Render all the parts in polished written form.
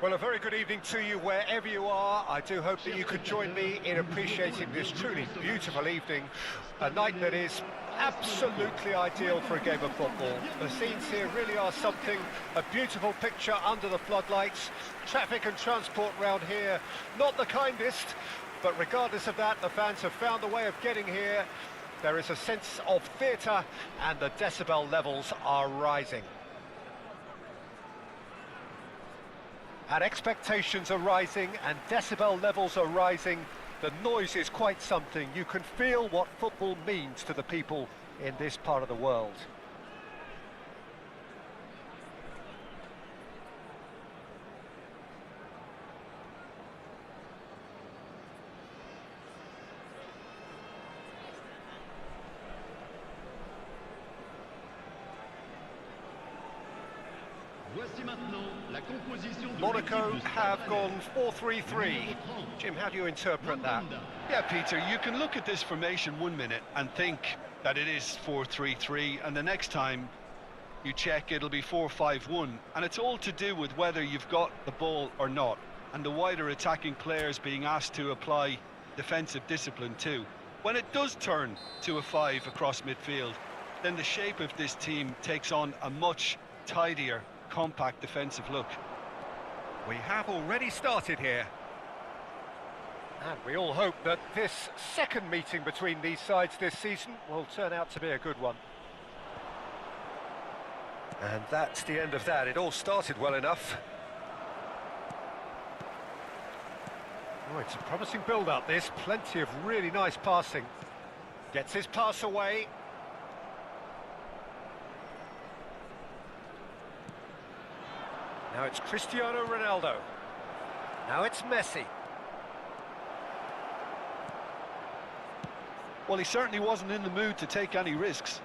Well, a very good evening to you wherever you are. I do hope that you could join me in appreciating this truly beautiful evening, a night that is absolutely ideal for a game of football. The scenes here really are something, a beautiful picture under the floodlights. Traffic and transport round here, not the kindest, but regardless of that, the fans have found a way of getting here. There is a sense of theatre and the decibel levels are rising. And expectations are rising and decibel levels are rising. The noise is quite something. You can feel what football means to the people in this part of the world. Monaco have gone 4-3-3. Jim, how do you interpret that? Yeah, Peter, you can look at this formation 1 minute and think that it is 4-3-3, and the next time you check it'll be 4-5-1, and it's all to do with whether you've got the ball or not, and the wider attacking players being asked to apply defensive discipline too. When it does turn to a 5 across midfield, then the shape of this team takes on a much tidier, compact defensive look. We have already started here. And we all hope that this second meeting between these sides this season will turn out to be a good one. And that's the end of that. It all started well enough. Oh, it's a promising build-up, this. Plenty of really nice passing. Gets his pass away. Now it's Cristiano Ronaldo. Now it's Messi. Well, he certainly wasn't in the mood to take any risks.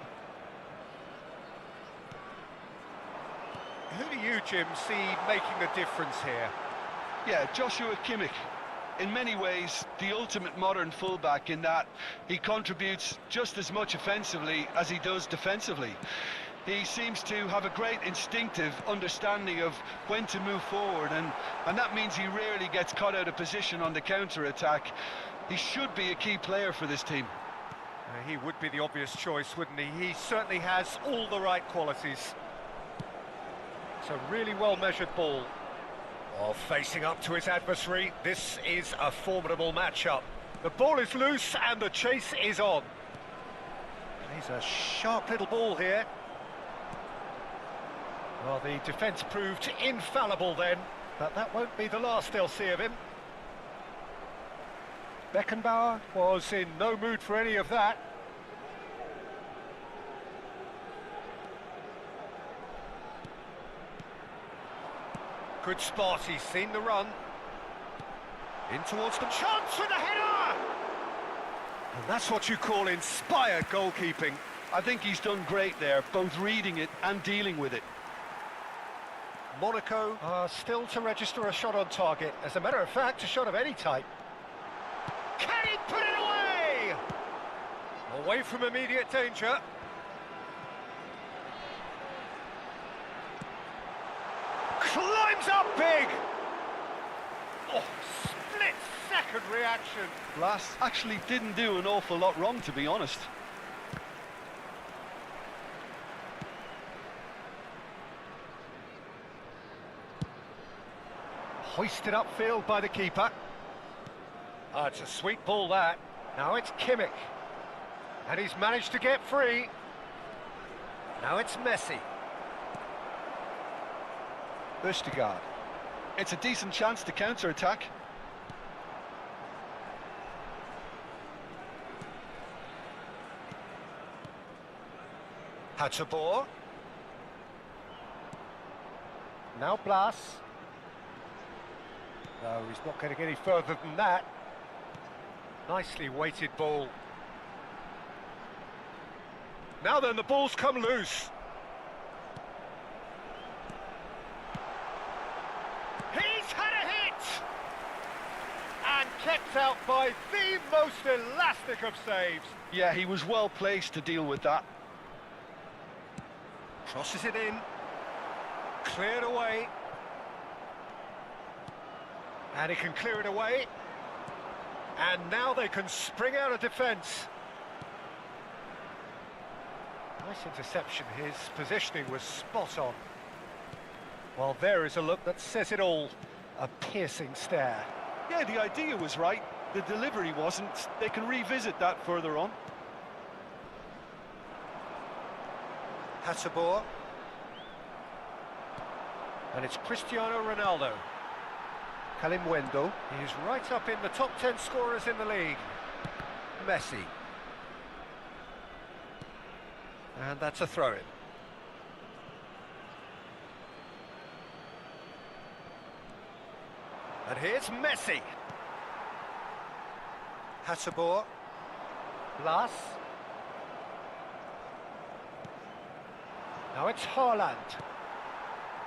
Who do you, Jim, see making a difference here? Yeah, Joshua Kimmich. In many ways, the ultimate modern fullback in that he contributes just as much offensively as he does defensively. He seems to have a great instinctive understanding of when to move forward, and that means he rarely gets caught out of position on the counter-attack. He should be a key player for this team. He would be the obvious choice, wouldn't he? He certainly has all the right qualities. It's a really well-measured ball. Oh, facing up to his adversary, this is a formidable matchup. The ball is loose and the chase is on. He's a sharp little ball here. Well, the defence proved infallible then, but that won't be the last they'll see of him. Beckenbauer was in no mood for any of that. Good spot, he's seen the run. In towards the chance with the header! And that's what you call inspired goalkeeping. I think he's done great there, both reading it and dealing with it. Monaco are still to register a shot on target. As a matter of fact, a shot of any type. Can he put it away? Away from immediate danger. Climbs up big! Oh, split-second reaction. Blas actually didn't do an awful lot wrong, to be honest. Hoisted upfield by the keeper. Oh, it's a sweet ball, that. Now it's Kimmich. And he's managed to get free. Now it's Messi. Østigard. It's a decent chance to counter-attack. Hateboer. Now Blas. No, he's not going to get any further than that. Nicely weighted ball. Now then, the ball's come loose. He's had a hit! And kept out by the most elastic of saves. Yeah, he was well placed to deal with that. Crosses it in. Cleared away. And he can clear it away. And now they can spring out of defence. Nice interception. His positioning was spot on. Well, there is a look that says it all. A piercing stare. Yeah, the idea was right. The delivery wasn't. They can revisit that further on. Hasabor. And it's Cristiano Ronaldo. Kalimwendo. He is right up in the top 10 scorers in the league. Messi. And that's a throw-in. And here's Messi. Hasabor. Blas. Now it's Haaland.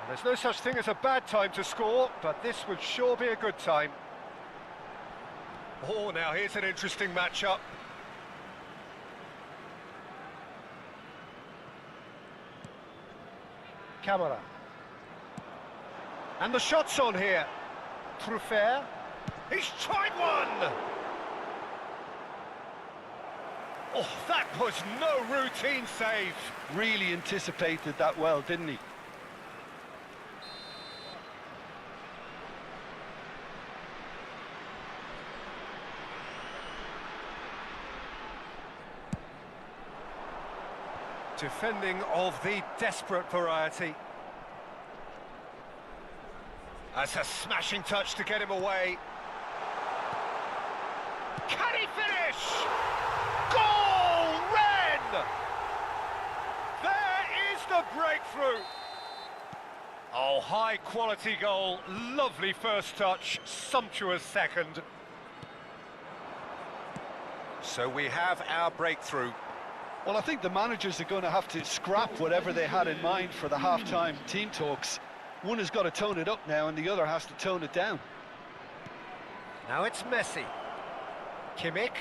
There's no such thing as a bad time to score, but this would sure be a good time. Oh, now here's an interesting matchup. Camera. And the shot's on here. Truffert. He's tried one! Oh, that was no routine save. Really anticipated that well, didn't he? Defending of the desperate variety. That's a smashing touch to get him away. Can he finish? Goal! Ren! There is the breakthrough. Oh, high quality goal. Lovely first touch, sumptuous second. So we have our breakthrough. Well, I think the managers are going to have to scrap whatever they had in mind for the half-time team talks. One has got to tone it up now and the other has to tone it down. Now it's Messi. Kimmich.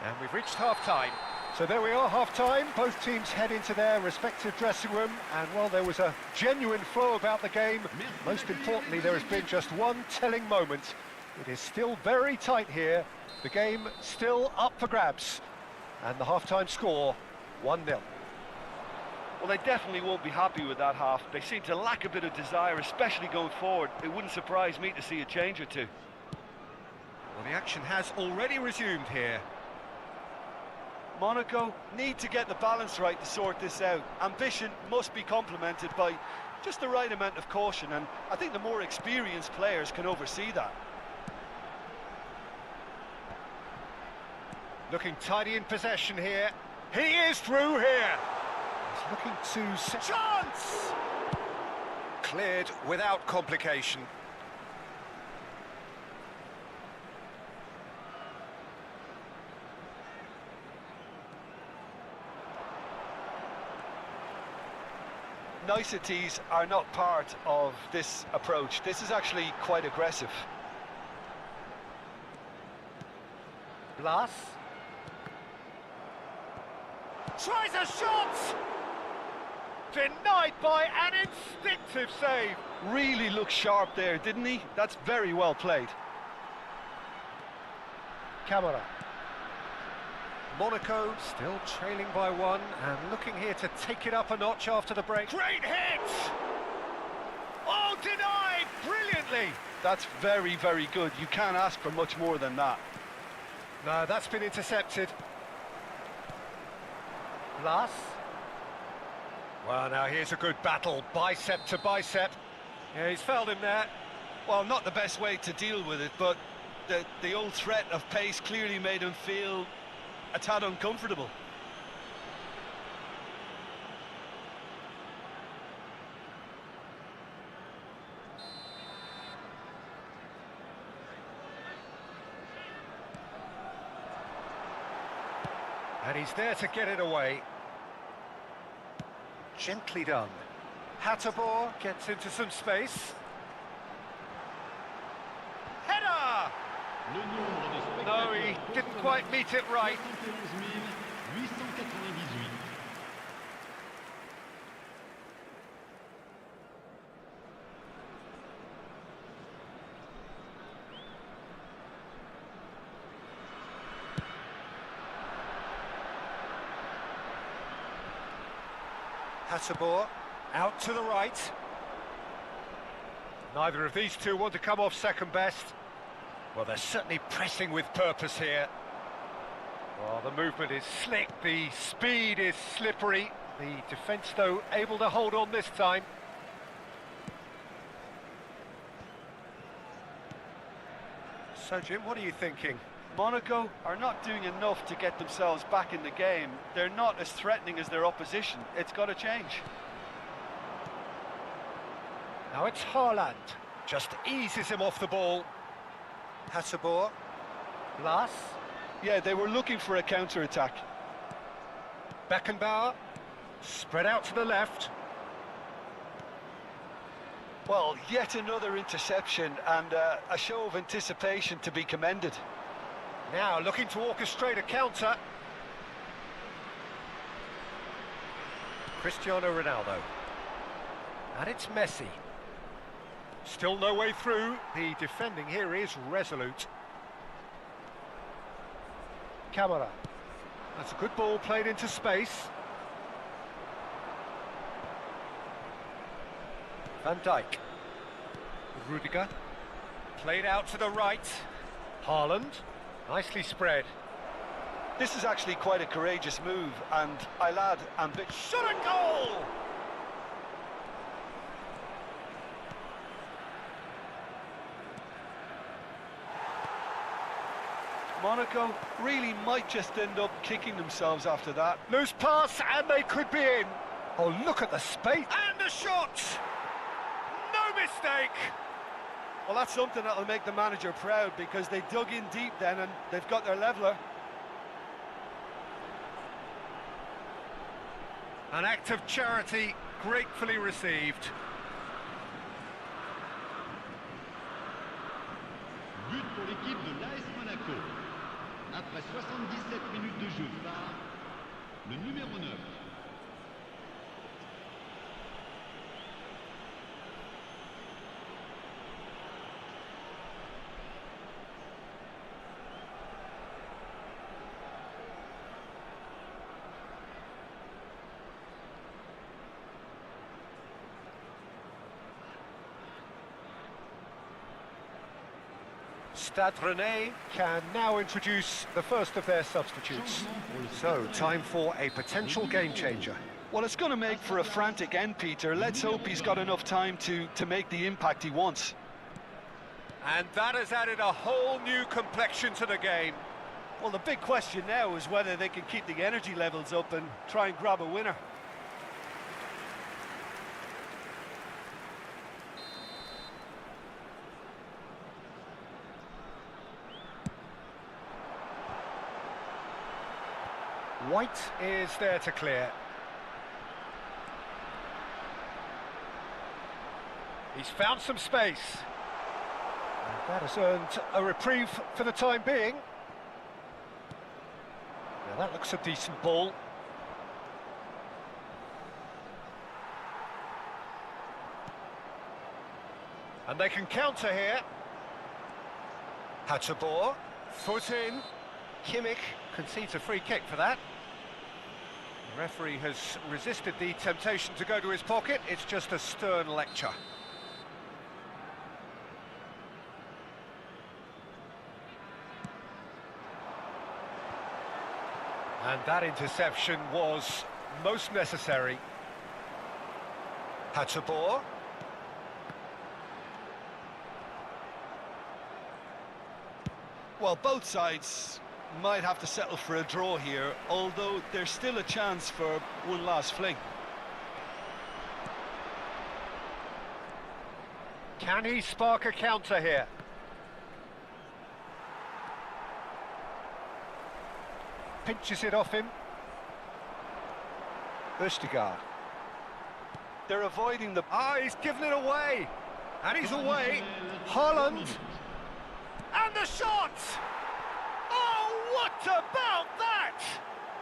And we've reached half-time. So there we are, half-time. Both teams head into their respective dressing room. And, well, there was a genuine flow about the game. Most importantly, there has been just one telling moment. It is still very tight here. The game still up for grabs. And the half-time score, 1-0. Well, they definitely won't be happy with that half. They seem to lack a bit of desire, especially going forward. It wouldn't surprise me to see a change or two. Well, the action has already resumed here. Monaco need to get the balance right to sort this out. Ambition must be complemented by just the right amount of caution, and I think the more experienced players can oversee that. Looking tidy in possession here. He is through here. He's looking to... Chance! Cleared without complication. Niceties are not part of this approach. This is actually quite aggressive. Blas. Tries a shot! Denied by an instinctive save. Really looked sharp there, didn't he? That's very well played. Camera. Monaco still trailing by one and looking here to take it up a notch after the break. Great hit! Oh, denied brilliantly! That's very, very good. You can't ask for much more than that. No, that's been intercepted. Blas. Well, now here's a good battle, bicep to bicep. Yeah, he's fouled him there. Well, not the best way to deal with it, but the old threat of pace clearly made him feel a tad uncomfortable. And he's there to get it away. Gently done. Hatterbohr gets into some space. Header! No, he didn't quite meet it right. Hattabor, out to the right. Neither of these two want to come off second best. Well, they're certainly pressing with purpose here. Well, the movement is slick, the speed is slippery. The defence, though, able to hold on this time. So, Jim, what are you thinking? Monaco are not doing enough to get themselves back in the game. They're not as threatening as their opposition. It's got to change. Now it's Haaland. Just eases him off the ball. Hattabor. Blas. Yeah, they were looking for a counter-attack. Beckenbauer. Spread out to the left. Well, yet another interception and a show of anticipation to be commended. Now looking to orchestrate a counter. Cristiano Ronaldo. And it's Messi. Still no way through. The defending here is resolute. Camara. That's a good ball played into space. Van Dijk. Rudiger. Played out to the right. Haaland. Nicely spread. This is actually quite a courageous move, and I'll add ambition. Shot a goal! Monaco really might just end up kicking themselves after that. Loose pass, and they could be in. Oh, look at the space. And the shot! No mistake! Well, that's something that'll make the manager proud, because they dug in deep then and they've got their leveller. An act of charity gratefully received. But pour l'équipe de l'AS Monaco. Après 77 minutes de jeu par le numéro 9. Stade Rennais can now introduce the first of their substitutes. So, time for a potential game changer. Well, it's going to make for a frantic end, Peter. Let's hope he's got enough time to make the impact he wants. And that has added a whole new complexion to the game. Well, the big question now is whether they can keep the energy levels up and try and grab a winner. White is there to clear. He's found some space. And that has earned a reprieve for the time being. Now that looks a decent ball. And they can counter here. Hattabor, foot in. Kimmich concedes a free kick for that. The referee has resisted the temptation to go to his pocket. It's just a stern lecture. And that interception was most necessary. Hattabor. Well, both sides might have to settle for a draw here, although there's still a chance for one last fling. Can he spark a counter here? Pinches it off him. Østigard. They're avoiding the... Ah, he's given it away. And he's away. Haaland. And the shot! Oh, what about that?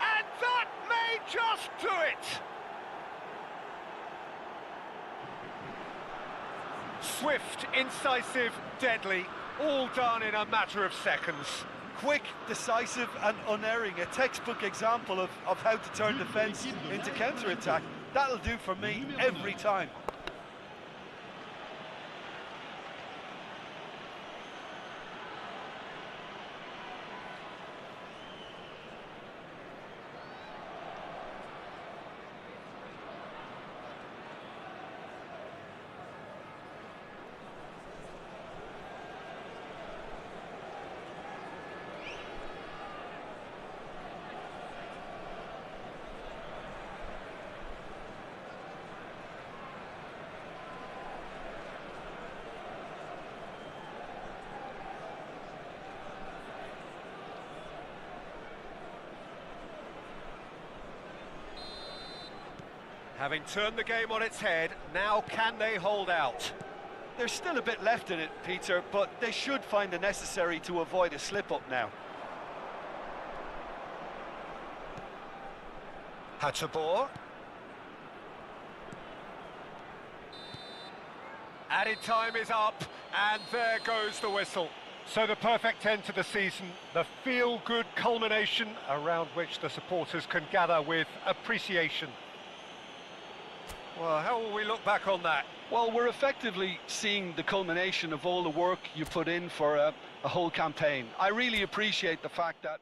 And that may just do it. Swift, incisive, deadly, all done in a matter of seconds. Quick, decisive and unerring, a textbook example of how to turn defence into counter-attack. That'll do for me every time. Having turned the game on its head, now can they hold out? There's still a bit left in it, Peter, but they should find the necessary to avoid a slip-up now. Hattabor. Added time is up, and there goes the whistle. So the perfect end to the season, the feel-good culmination around which the supporters can gather with appreciation. Well, how will we look back on that? Well, we're effectively seeing the culmination of all the work you put in for a whole campaign. I really appreciate the fact that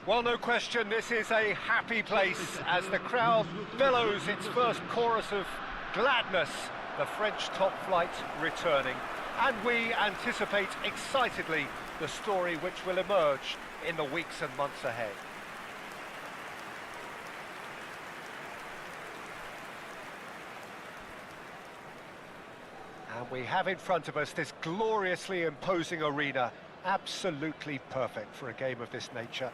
Well, no question, this is a happy place as the crowd bellows its first chorus of gladness. The French top flight returning. And we anticipate excitedly the story which will emerge in the weeks and months ahead. And we have in front of us this gloriously imposing arena, absolutely perfect for a game of this nature.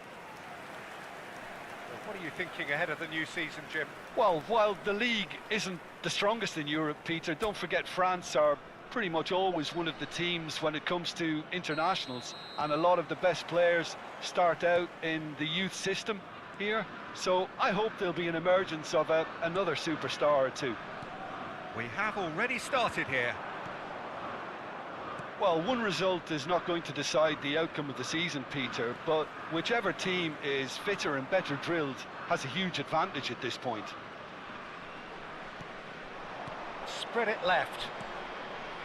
What are you thinking ahead of the new season, Jim? Well, while the league isn't the strongest in Europe, Peter, don't forget France are pretty much always one of the teams when it comes to internationals, and a lot of the best players start out in the youth system here, so I hope there'll be an emergence of another superstar or two. We have already started here. Well, one result is not going to decide the outcome of the season, Peter, but whichever team is fitter and better drilled has a huge advantage at this point. Spread it left.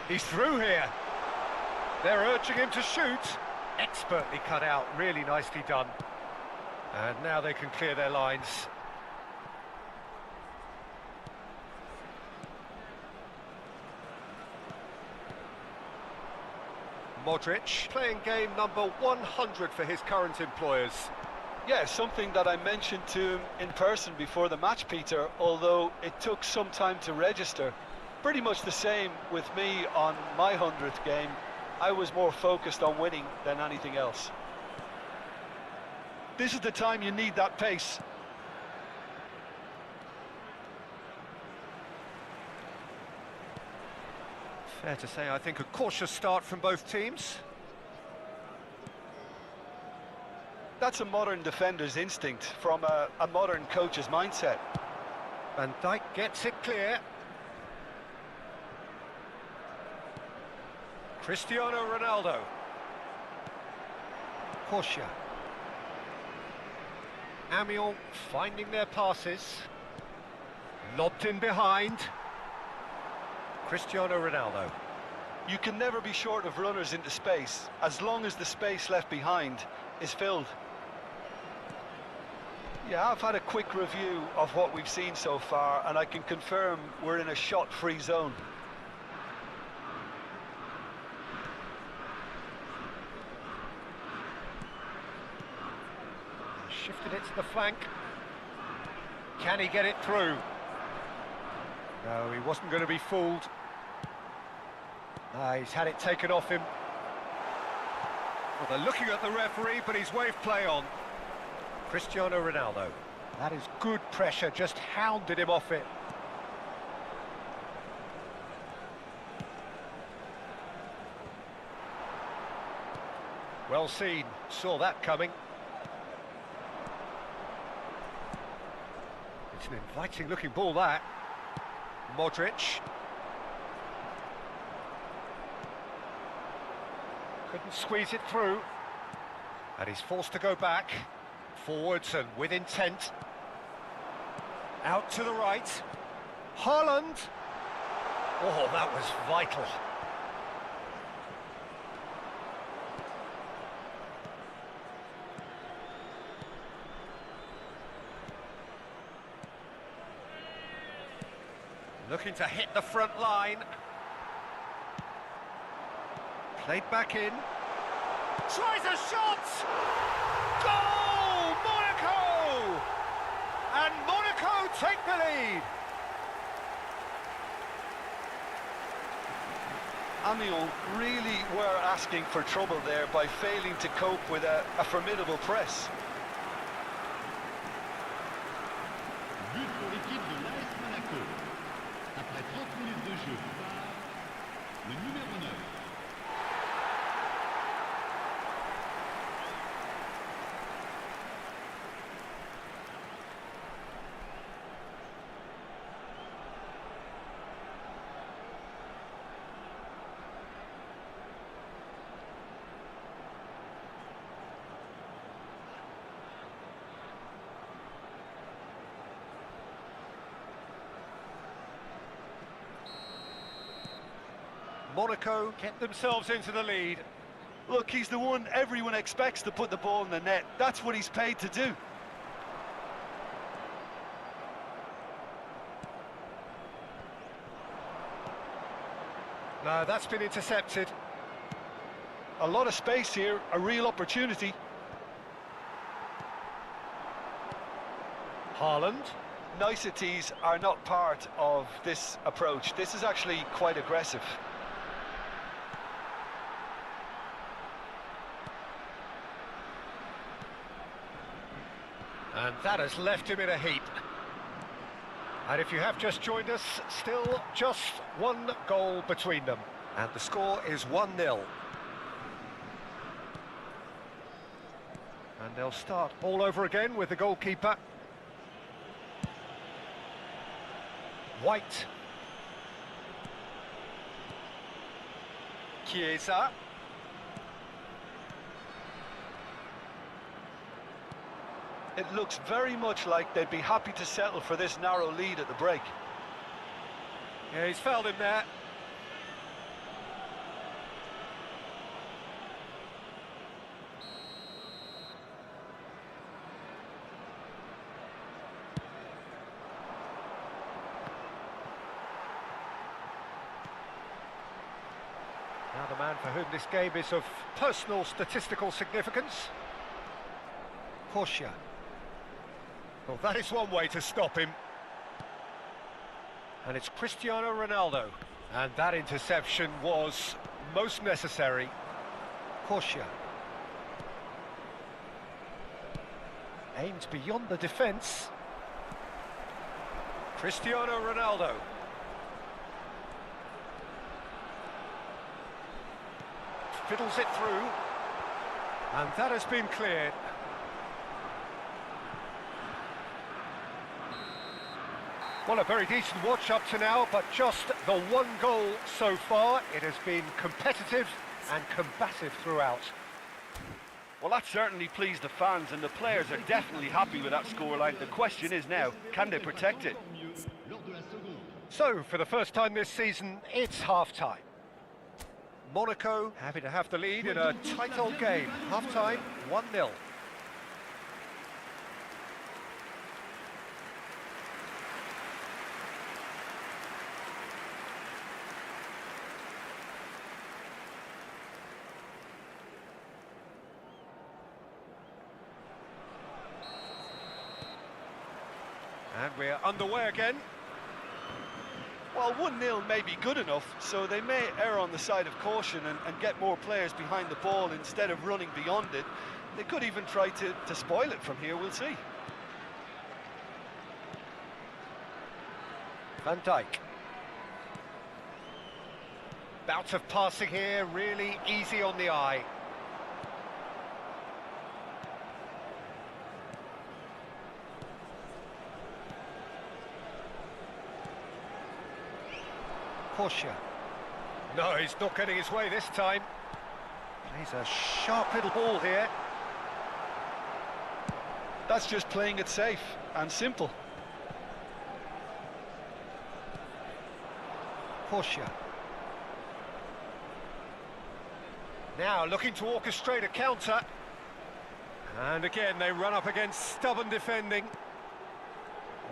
He's through here. They're urging him to shoot. Expertly cut out, really nicely done. And now they can clear their lines. Modric, playing game number 100 for his current employers. Yeah, something that I mentioned to him in person before the match, Peter, although it took some time to register. Pretty much the same with me on my 100th game. I was more focused on winning than anything else. This is the time you need that pace. Fair to say, I think a cautious start from both teams. That's a modern defender's instinct from a modern coach's mindset. Van Dijk gets it clear. Cristiano Ronaldo. Corsia. Amiens finding their passes. Lobbed in behind. Cristiano Ronaldo. You can never be short of runners into space, as long as the space left behind is filled. Yeah, I've had a quick review of what we've seen so far, and I can confirm we're in a shot-free zone. Shifted it to the flank. Can he get it through? No, he wasn't going to be fooled. He's had it taken off him. Well, they're looking at the referee, but he's waved play on. Cristiano Ronaldo. That is good pressure, just hounded him off it. Well seen, saw that coming. It's an inviting looking ball, that. Modric. Couldn't squeeze it through. And he's forced to go back. Forwards and with intent. Out to the right. Haaland. Oh, that was vital. Looking to hit the front line. Played back in. Tries a shot! Goal! Monaco! And Monaco take the lead. Amiens really were asking for trouble there by failing to cope with a formidable press. But pour l'équipe de l'AS Monaco. Après 30 minutes de jeu, le numéro 9. Monaco get themselves into the lead. Look, he's the one everyone expects to put the ball in the net. That's what he's paid to do. No, that's been intercepted. A lot of space here, a real opportunity. Haaland. Niceties are not part of this approach. This is actually quite aggressive. And that has left him in a heap. And if you have just joined us, still just one goal between them. And the score is 1-0. And they'll start all over again with the goalkeeper. White. Chiesa. It looks very much like they'd be happy to settle for this narrow lead at the break. Yeah, he's fouled him there. Now the man for whom this game is of personal statistical significance. Corsia. Well, that is one way to stop him. And it's Cristiano Ronaldo. And that interception was most necessary. Corsia. Aimed beyond the defence. Cristiano Ronaldo. Fiddles it through. And that has been cleared. Well, a very decent watch up to now, but just the one goal so far. It has been competitive and combative throughout. Well, that certainly pleased the fans, and the players are definitely happy with that scoreline. The question is now, can they protect it? So, for the first time this season, it's half-time. Monaco happy to have the lead in a tight old game. Half-time, 1-0. And we're underway again. Well, 1-0 may be good enough, so they may err on the side of caution and get more players behind the ball instead of running beyond it. They could even try to spoil it from here, we'll see. Van Dijk. Bout of passing here, really easy on the eye. Corsia. No, he's not getting his way this time. Plays a sharp little ball here. That's just playing it safe and simple. Corsia. Now looking to orchestrate a counter. And again they run up against stubborn defending.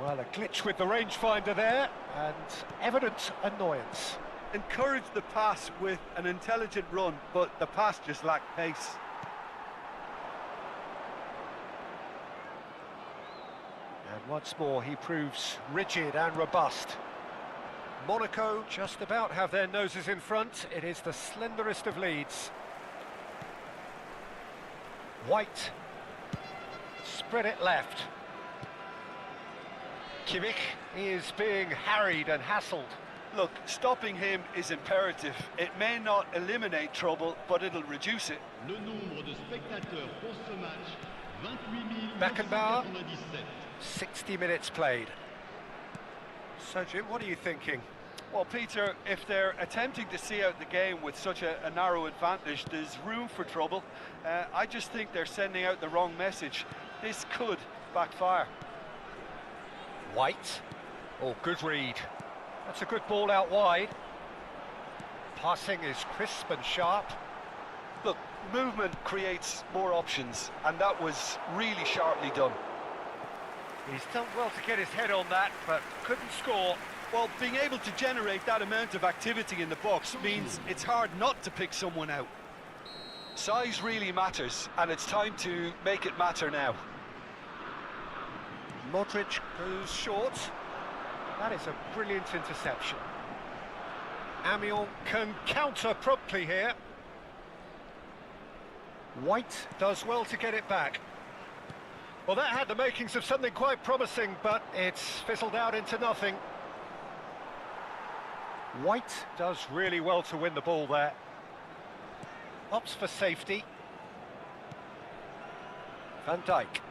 Well, a glitch with the rangefinder there, and evident annoyance. Encouraged the pass with an intelligent run, but the pass just lacked pace. And once more he proves rigid and robust. Monaco just about have their noses in front. It is the slenderest of leads. White. Spread it left. Kimmich is being harried and hassled. Look, stopping him is imperative. It may not eliminate trouble, but it'll reduce it. Le nombre de spectateurs pour ce match, 28 Beckenbauer, 997. 60 minutes played. So Jim, what are you thinking? Well, Peter, if they're attempting to see out the game with such a narrow advantage, there's room for trouble. I just think they're sending out the wrong message. This could backfire. White. Oh, good read. That's a good ball out wide. Passing is crisp and sharp. Look, movement creates more options, and that was really sharply done. He's done well to get his head on that, but couldn't score. Well, being able to generate that amount of activity in the box means it's hard not to pick someone out. Size really matters, and it's time to make it matter now. Modric goes short. That is a brilliant interception. Amiens can counter promptly here. White does well to get it back. Well, that had the makings of something quite promising, but it's fizzled out into nothing. White does really well to win the ball there. Opts for safety. Van Dijk.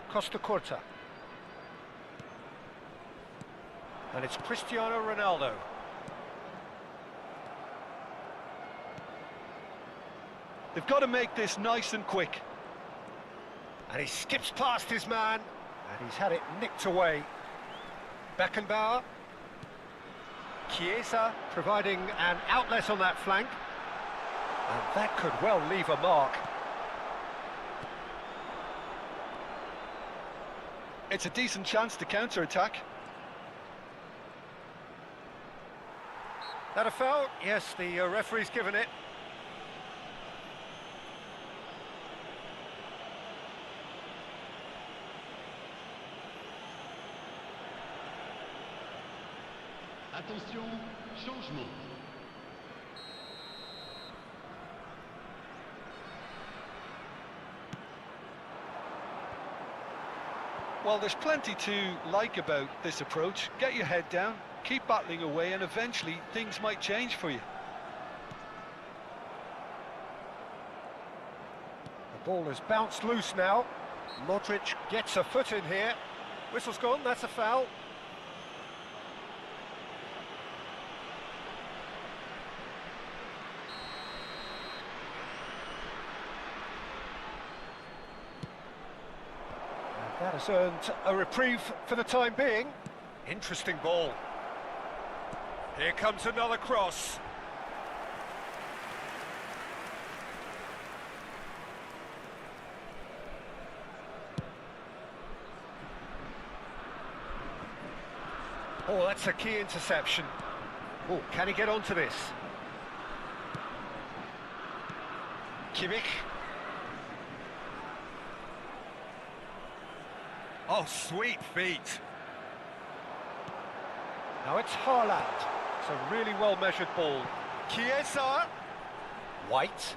Costa Curta. And it's Cristiano Ronaldo. They've got to make this nice and quick. And he skips past his man, and he's had it nicked away. Beckenbauer. Chiesa providing an outlet on that flank. And that could well leave a mark. It's a decent chance to counter-attack. That a foul? Yes, the referee's given it. Attention, changement. Well, there's plenty to like about this approach. Get your head down, keep battling away, and eventually things might change for you. The ball has bounced loose now. Modric gets a foot in here. Whistle's gone, that's a foul. That has earned a reprieve for the time being. Interesting ball. Here comes another cross. Oh, that's a key interception. Oh, can he get onto this? Kimmich. Oh, sweet feet. Now it's Haaland. It's a really well-measured ball. Chiesa. White.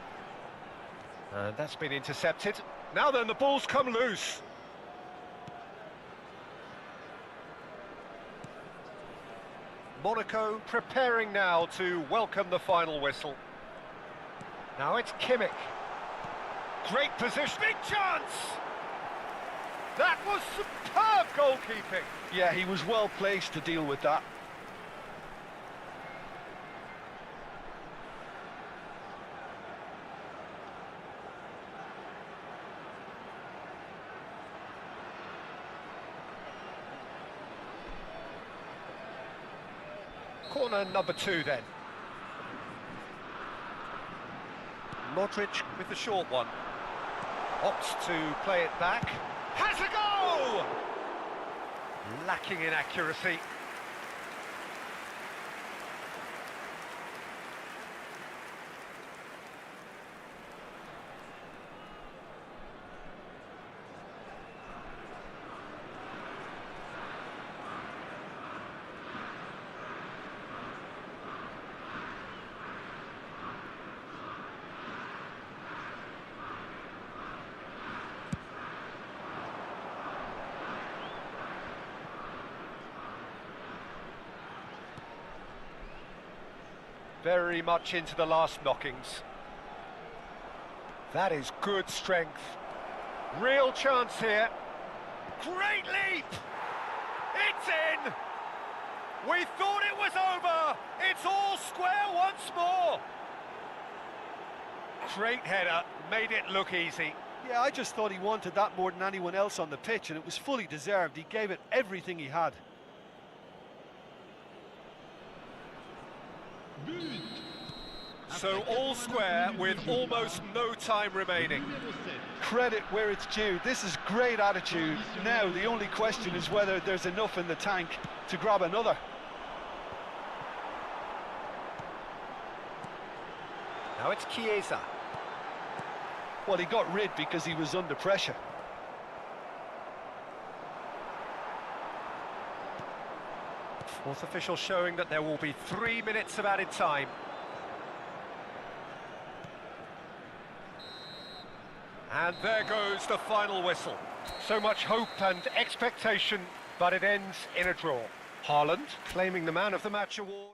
And that's been intercepted. Now then, the ball's come loose. Monaco preparing now to welcome the final whistle. Now it's Kimmich. Great position. Big chance! That was superb goalkeeping. Yeah, he was well placed to deal with that. Corner number 2 then. Modric with the short one. Opts to play it back. Has a go! Lacking in accuracy. Very much into the last knockings. That is good strength. Real chance here. Great leap! It's in! We thought it was over! It's all square once more! Great header, made it look easy. Yeah, I just thought he wanted that more than anyone else on the pitch, and it was fully deserved. He gave it everything he had. So all square with almost no time remaining. Numéro 7. Credit where it's due. This is great attitude. Now the only question is whether there's enough in the tank to grab another. Now it's Chiesa. Well, he got rid because he was under pressure. Fourth official showing that there will be 3 minutes of added time. And there goes the final whistle. So much hope and expectation, but it ends in a draw. Haaland claiming the Man of the Match award.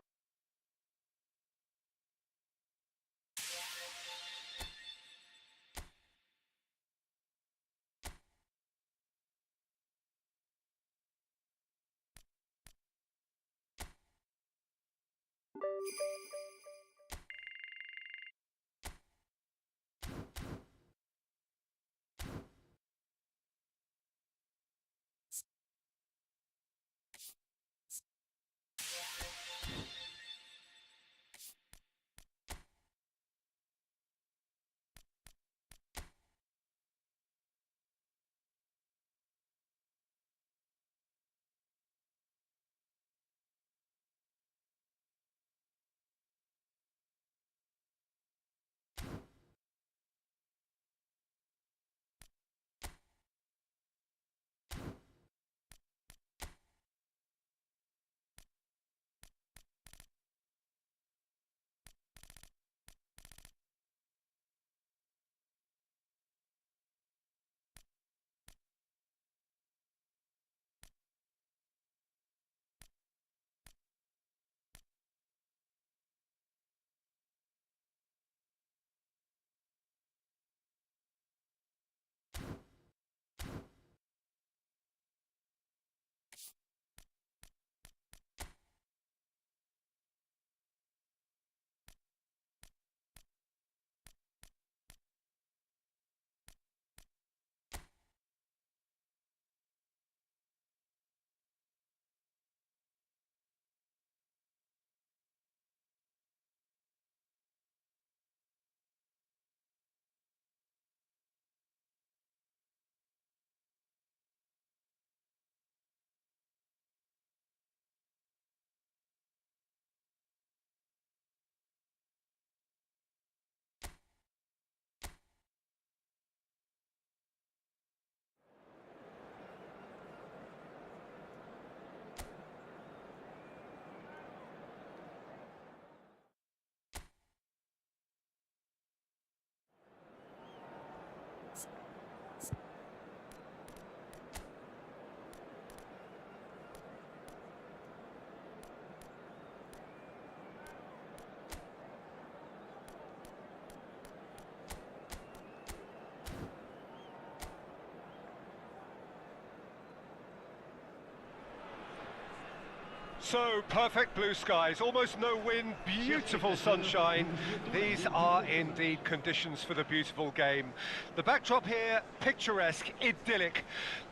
So, perfect blue skies, almost no wind, beautiful sunshine. These are indeed conditions for the beautiful game. The backdrop here, picturesque, idyllic.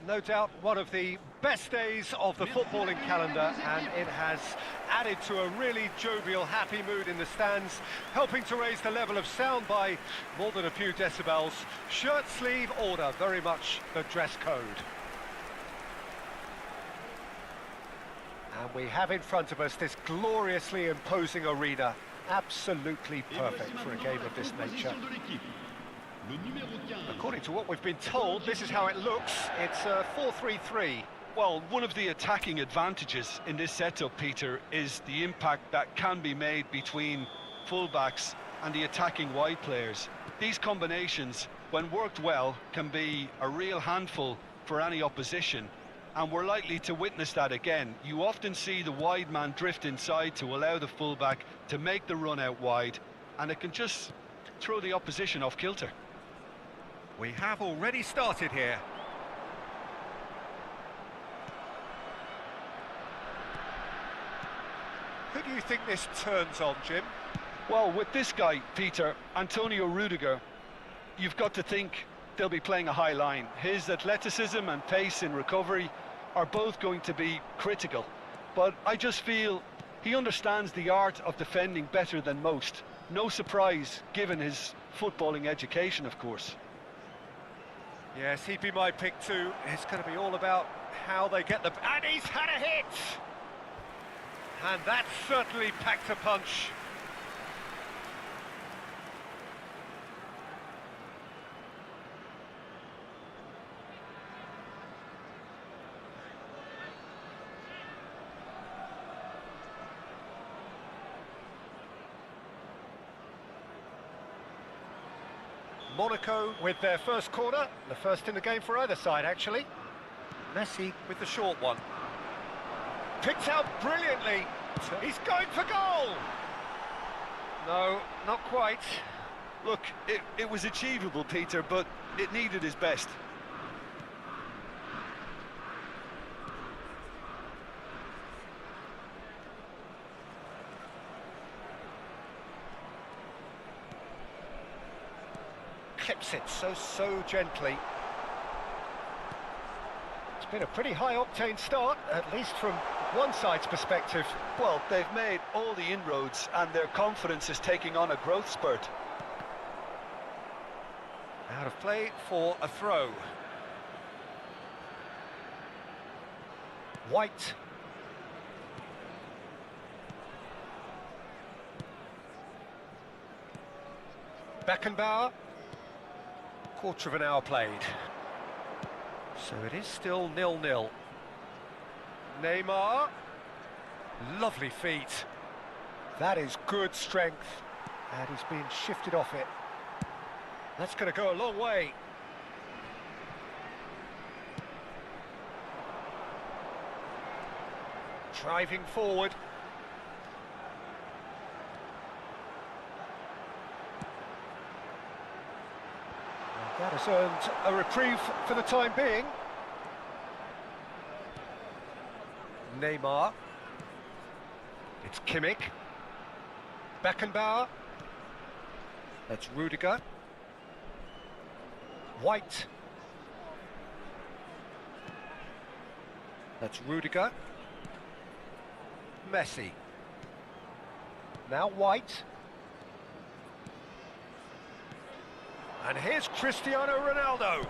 No doubt one of the best days of the footballing calendar, and it has added to a really jovial, happy mood in the stands, helping to raise the level of sound by more than a few decibels. Shirt sleeve order, very much the dress code. And we have in front of us this gloriously imposing arena, absolutely perfect for a game of this nature. According to what we've been told, this is how it looks. It's 4-3-3. Well, one of the attacking advantages in this setup, Peter, is the impact that can be made between fullbacks and the attacking wide players. These combinations, when worked well, can be a real handful for any opposition. And we're likely to witness that again. You often see the wide man drift inside to allow the fullback to make the run out wide, and it can just throw the opposition off kilter. We have already started here. Who do you think this turns on, Jim? Well, with this guy, Peter, Antonio Rudiger, you've got to think they'll be playing a high line. His athleticism and pace in recovery are both going to be critical. But I just feel he understands the art of defending better than most. No surprise, given his footballing education, of course. Yes, he'd be my pick too. It's going to be all about how they get the... And he's had a hit! And that certainly packed a punch. Monaco with their first corner, the first in the game for either side actually. Messi with the short one. Picked out brilliantly. He's going for goal! No, not quite. Look, it was achievable, Peter, but it needed his best. Clips it so gently. It's been a pretty high-octane start, at least from one side's perspective. Well, they've made all the inroads and their confidence is taking on a growth spurt. Out of play for a throw. White. Beckenbauer. Quarter of an hour played. So it is still 0-0. Neymar. Lovely feet. That is good strength. And he's being shifted off it. That's going to go a long way. Driving forward. That has earned a reprieve for the time being. Neymar. It's Kimmich. Beckenbauer. That's Rudiger. White. That's Rudiger. Messi. Now White. And here's Cristiano Ronaldo,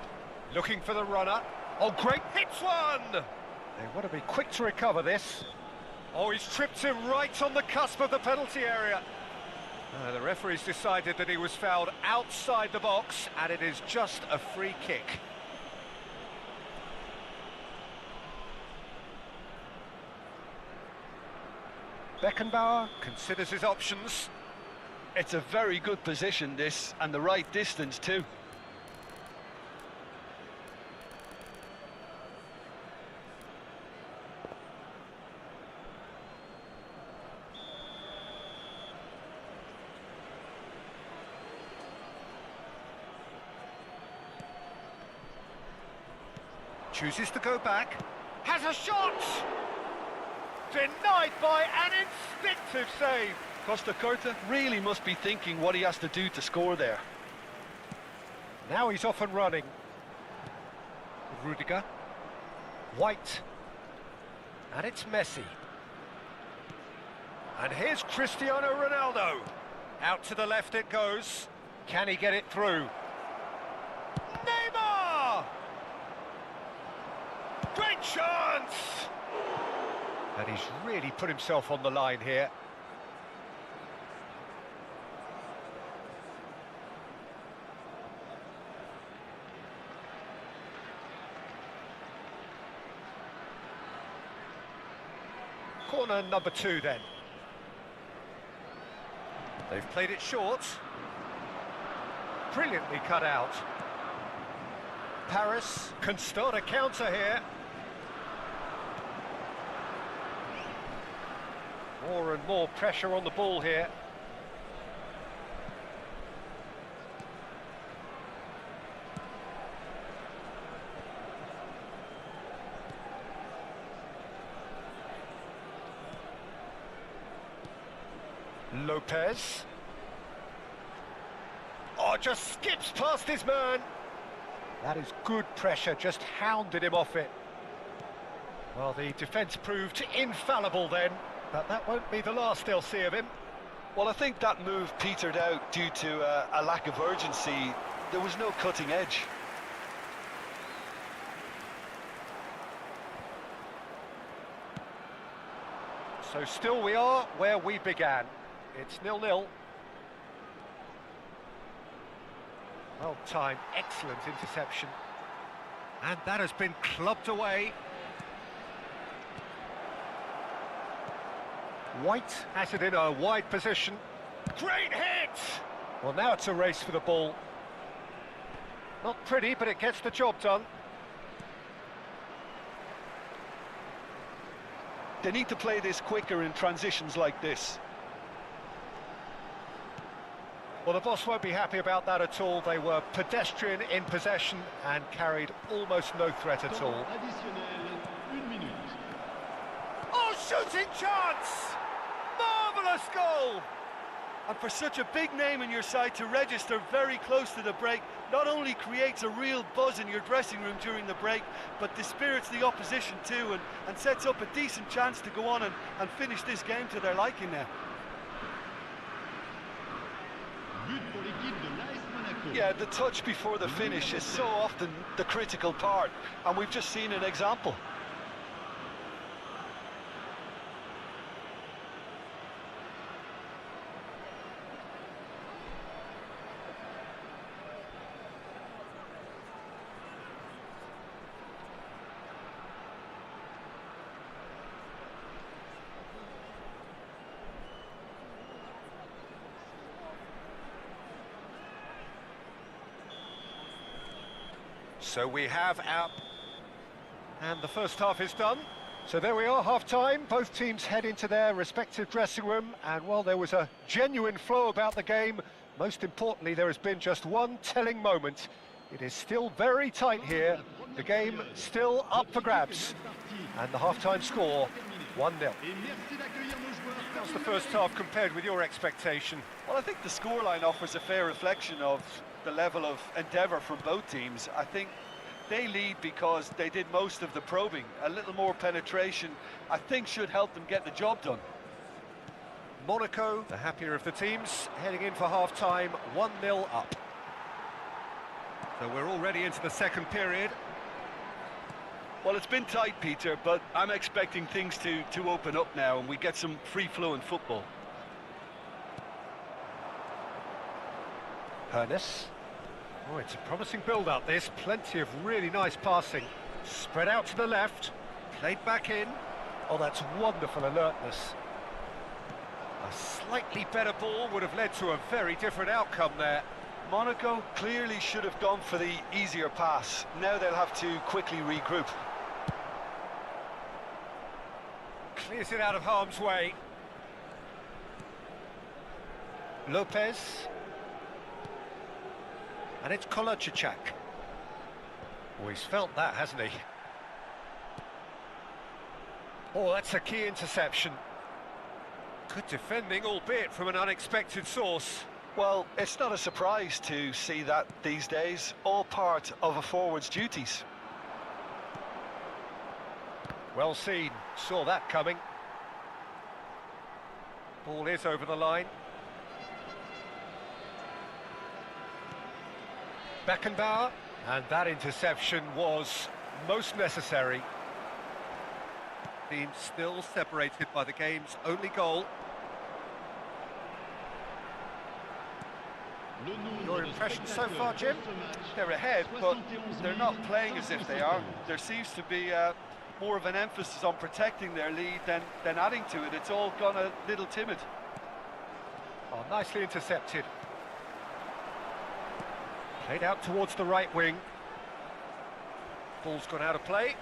looking for the runner. Oh, great, hits one! They want to be quick to recover this. Oh, he's tripped him right on the cusp of the penalty area. The referee's decided that he was fouled outside the box, and it is just a free kick. Beckenbauer considers his options. It's a very good position, this, and the right distance too. Chooses to go back. Has a shot! Denied by an instinctive save. Costa Curta really must be thinking what he has to do to score there. Now he's off and running. Rudiger. White. And it's Messi. And here's Cristiano Ronaldo. Out to the left it goes. Can he get it through? Neymar! Great chance! And he's really put himself on the line here. Corner number 2 then. They've played it short. Brilliantly cut out. Paris can start a counter here. More and more pressure on the ball here. Lopez. Oh, just skips past his man. That is good pressure, just hounded him off it. Well, the defence proved infallible then, but that won't be the last they'll see of him. Well, I think that move petered out due to a lack of urgency. There was no cutting edge. So still we are where we began. It's 0-0. Well timed, excellent interception. And that has been clubbed away. White has it in a wide position. Great hit! Well, now it's a race for the ball. Not pretty, but it gets the job done. They need to play this quicker in transitions like this. Well, the boss won't be happy about that at all. They were pedestrian in possession and carried almost no threat at all. Additionnel, 1 minute. Oh, shooting chance! Marvellous goal! And for such a big name in your side to register very close to the break, not only creates a real buzz in your dressing room during the break, but dispirits the opposition too, and sets up a decent chance to go on and finish this game to their liking now. But pour l'équipe de l'AS Monaco. Yeah, the touch before the finish is so often the critical part, and we've just seen an example. So we have our... And the first half is done. So there we are, half-time. Both teams head into their respective dressing room. And while there was a genuine flow about the game, most importantly, there has been just one telling moment. It is still very tight here. The game still up for grabs. And the half-time score, 1-0. How's the first half compared with your expectation? Well, I think the scoreline offers a fair reflection of the level of endeavour from both teams. I think they lead because they did most of the probing. A little more penetration, I think, should help them get the job done. Monaco, the happier of the teams, heading in for half-time, 1-0 up. So we're already into the second period. Well, it's been tight, Peter, but I'm expecting things to open up now and we get some free-flowing football. Hernes. Oh, it's a promising build-up, this. Plenty of really nice passing. Spread out to the left, played back in. Oh, that's wonderful alertness. A slightly better ball would have led to a very different outcome there. Monaco clearly should have gone for the easier pass. Now they'll have to quickly regroup. Clears it out of harm's way. Lopez. And it's Kolodziejczak. Oh, he's felt that, hasn't he? Oh, that's a key interception. Good defending, albeit from an unexpected source. Well, it's not a surprise to see that these days, all part of a forward's duties. Well seen, saw that coming. Ball is over the line. Beckenbauer, and that interception was most necessary. Team still separated by the game's only goal. Your impression so far, Jim? They're ahead, but they're not playing as if they are. There seems to be more of an emphasis on protecting their lead than adding to it. It's all gone a little timid. Oh, nicely intercepted. Played out towards the right wing. Ball's gone out of play.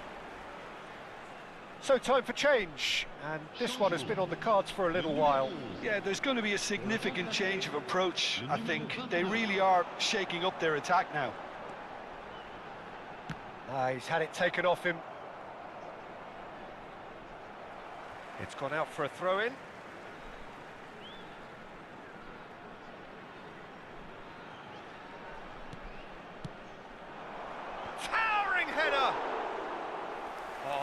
So time for change, and this one has been on the cards for a little while. Yeah, there's going to be a significant change of approach, I think. They really are shaking up their attack now. He's had it taken off him. It's gone out for a throw-in. Towering header!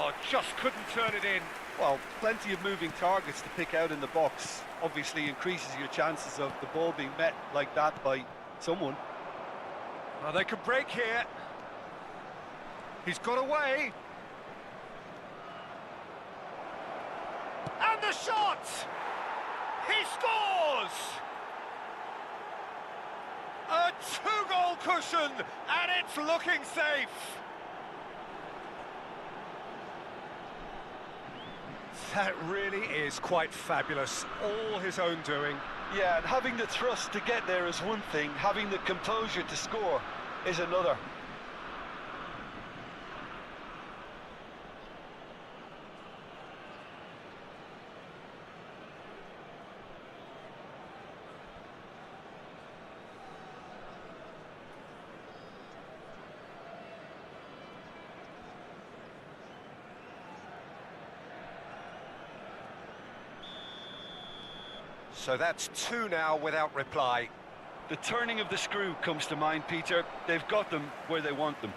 Oh, just couldn't turn it in. Well, plenty of moving targets to pick out in the box. Obviously increases your chances of the ball being met like that by someone. Well, they could break here. He's got away. And the shot! He scores! A two-goal cushion, and it's looking safe. That really is quite fabulous. All his own doing. Yeah, and having the thrust to get there is one thing, having the composure to score is another. So that's two now without reply. The turning of the screw comes to mind, Peter. They've got them where they want them.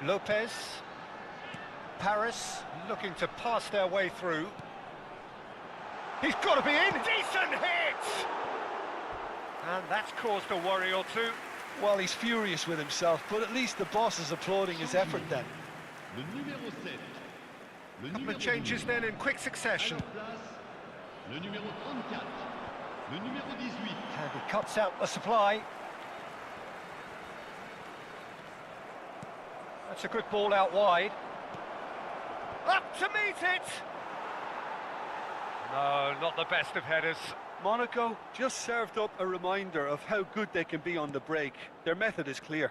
Lopez. Paris looking to pass their way through. He's got to be in. Decent hit! And that's caused a worry or two. Well, he's furious with himself, but at least the boss is applauding his effort then. Le numéro 7. Le Couple numéro of changes 12. then in quick succession. À leur place, le numéro 34. Le numéro 18. And he cuts out the supply. That's a good ball out wide. Up to meet it! No, not the best of headers. Monaco just served up a reminder of how good they can be on the break. Their method is clear.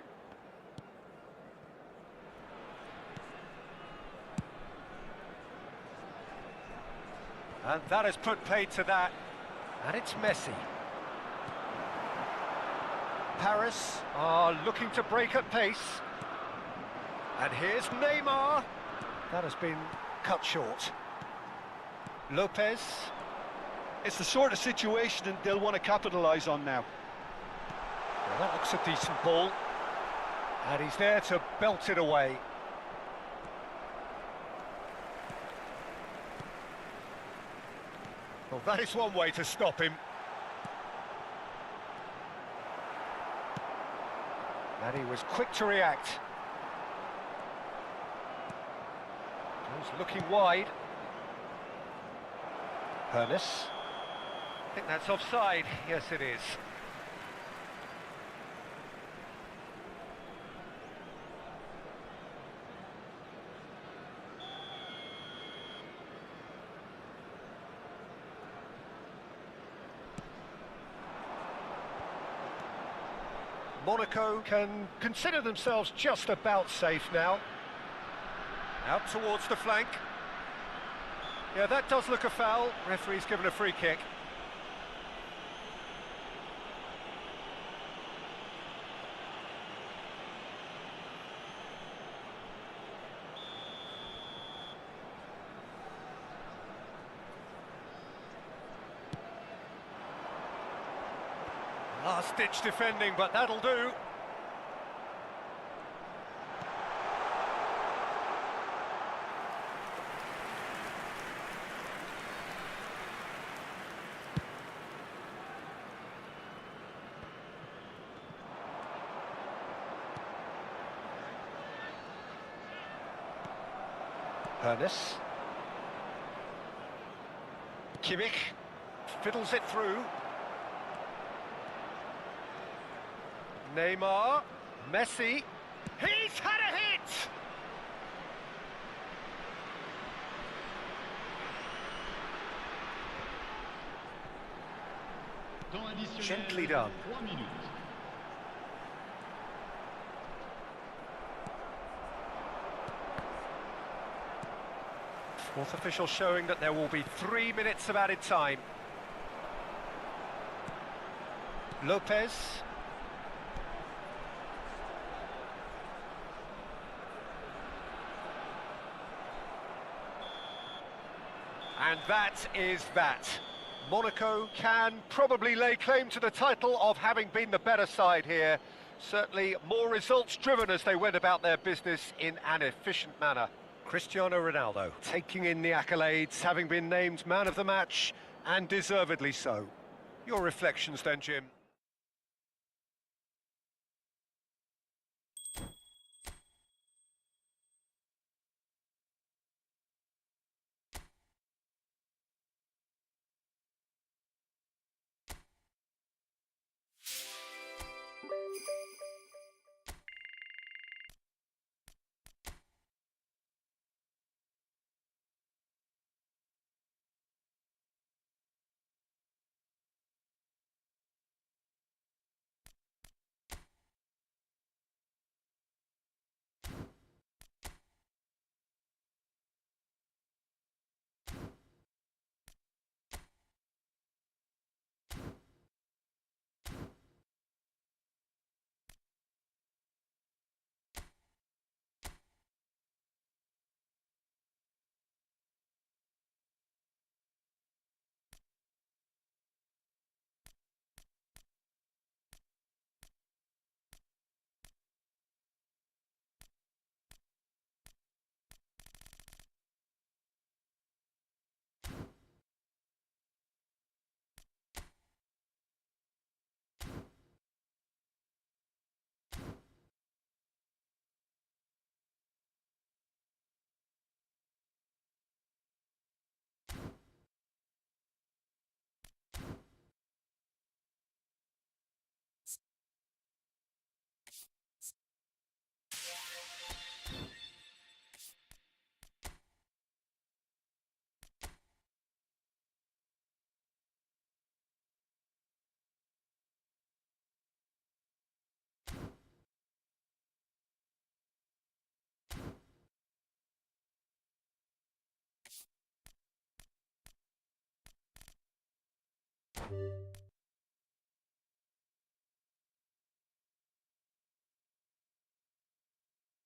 And that has put paid to that. And it's Messi. Paris are looking to break at pace. And here's Neymar. That has been cut short. Lopez. It's the sort of situation that they'll want to capitalise on now. Well, that looks a decent ball. And he's there to belt it away. Well, that is one way to stop him. And he was quick to react. He's looking wide. Pernis. I think that's offside. Yes, it is. Monaco can consider themselves just about safe now. Out towards the flank. Yeah, that does look a foul. Referee's given a free kick. Last-ditch defending, but that'll do. Pernis. Kimmich fiddles it through. Neymar, Messi, he's had a hit! Temps additionnel. Gently done. 3 minutes. Fourth official showing that there will be 3 minutes of added time. Lopez. And that is that. Monaco can probably lay claim to the title of having been the better side here. Certainly more results driven as they went about their business in an efficient manner. Cristiano Ronaldo taking in the accolades, having been named man of the match, and deservedly so. Your reflections then, Jim?